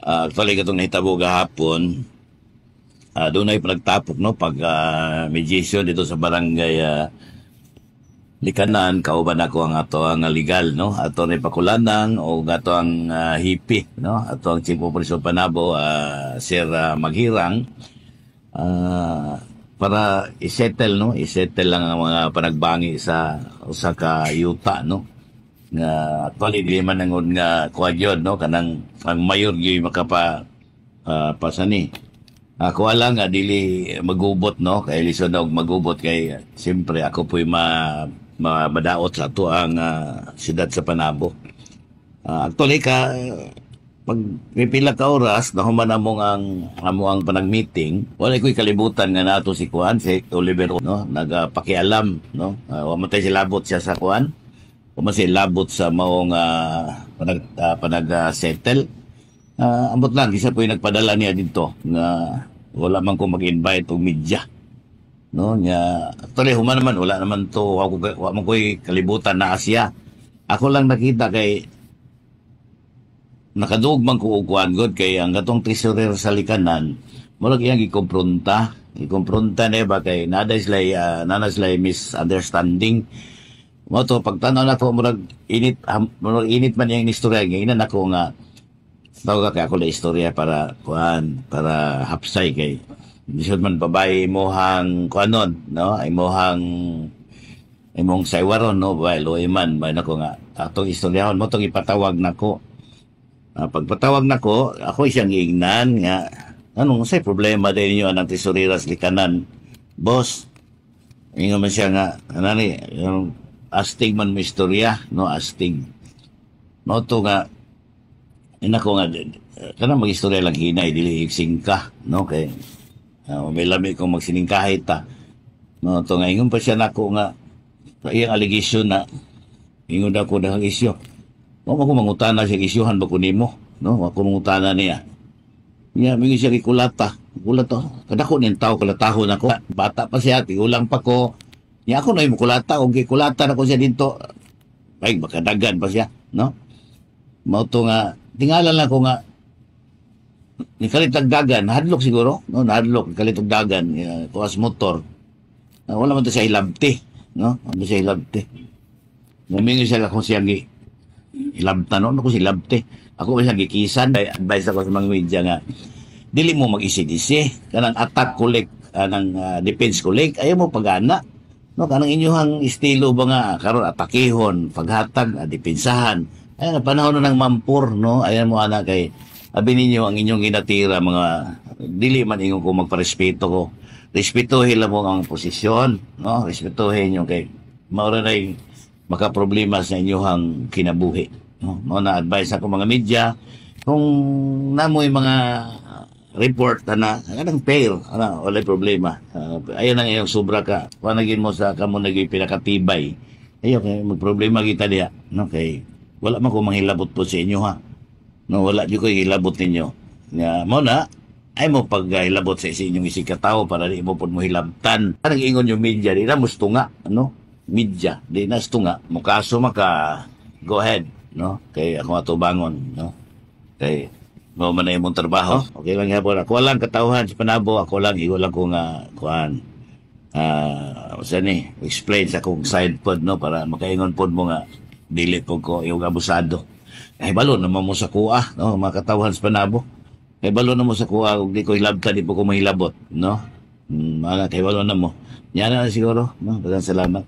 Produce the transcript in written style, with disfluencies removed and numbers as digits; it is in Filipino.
Actually, katong nahitabo gahapon, doon ay pinagtapok, no? Pag mediation dito sa barangay Likanan, kauban ako ang ato ang legal, no? Ato ni Pakulanang o ato ang hipi, no? Ato ang Chief Operation Panabo, Sir Maghirang, para isettle, no? Isettle lang ang mga panagbangi sa usa ka yuta, no? Nga actually di man nangon nga kuadyon, no? Kanang ang mayor gyud makapa pasani. Ako lang nga dili magubot, no? Kay lison na og magubot kay siyempre ako po'y madaot sa ato ang siyudad sa Panabo. Actually pag pipila ka oras nahuman amo ang panag-meeting, wala ko'y kalibutan nga nato si Kuan, si Oliver, no? Nagpakialam, no? Wa man tay silabot siya sa Kuan. Wa man silabot sa maong panag-settle. Ambot lang isa po'y nagpadala niya dito nga wala man ko mag-invite og media, no? Nya actually human naman wala naman to, wa man ko'y kalibutan na Asya. Ako lang nakita kay nakadugmang ko og kuan god kay ang gatong treasurer sa Likanan murag iyang ikompronta niya ba kay nana sila misunderstanding mo to pagtanaw na ko murag init man yang istorya nga nako nga tawag kay ako la istorya para kuan para hapsay kay bisod man babae mohang kuanon, no? Ay imong saywaron, no? Lo iman ba nako nga atong istoryahon mo tong ipatawag nako. Pagpatawag nako ako siyang giingnan nga anong say problema din niyo anang tesoriras Likanan, boss. Ingon man siya nga anani yung astig man mo istorya, no? Astig no to nga inako nga kanang mag-istorya lang hinay dili singka, no? Kay may lami kong magsiningkahit no to nga ingon pa siya nako nga iyang allegation na ingon ako dahang isyo. Wa ko mangutana siya isyuhan ba ko nimo, no? Wa ko mangutana niya. Niya mingi siya gikulata. Kulata. Kadako ning tawo kulatahon ako. Bata pa siya, tigulang pa ko. Niya ako na imo kulata og gikulata na ko siya dito. Ay makadagan pa siya, no? Mao to nga tingalan lang ko nga ni kalitag dagan, hadlok siguro, no? Hadlok kalitag dagan, kuas motor. Wala man to siya ilabti, no? Ano siya ilabti. Mumingi siya kung siya ilabta, no? Ako si labte. Ako ba siya gikisan? Advice ako sa mga media nga, dili mo mag-isi-isi. Kanang attack kulik, kanang defense kulik, ayaw mo pag-ana. No? Kanang inyuhang estilo ba nga, karon atakihon, paghatag, depensahan. Ayan, panahon na ng mampur, no? Ayan mo, anak, kay abi ninyo ang inyong ginatira, mga dili man ingon ko magparespeto ko. Respetuhin lang mo ang posisyon, no? Respetuhin nyo kay maura na makaproblema sa inyong kinabuhi. No? Na advice ako mga media, kung namoy mga report na kanang fail, wala problema. Ayan ang iyong sobra ka. Kung naging mo sa kamo naging pinakatibay, ayo kay magproblema kita diha, no? Kay wala man ko manghilabot po sa inyo, ha. No, wala di ko hilabot ninyo. Nga mo na ay mo paghilabot sa inyong isikataw para di mo pud mo hilabtan. Kanang ingon yung media di na mustunga, ano? Media di na stunga mo kaso maka go ahead, no? Kay ako ato bangon, no? Kay mo man na imong trabaho. Okay lang gyapon. Ako lang katawhan sa Panabo, ako lang igo lang ko nga kuan explain sa kong side pod, no? Para makaingon pod mo nga dili po ko yung abusado. Ay balo naman mo sa kuha, no? Mga katawhan sa Panabo. Ay balo na mo sa kuha kung di ko hilabta, di po ko mahilabot, no? Mga kay balo na mo. Yan na siguro, no? Daghang salamat.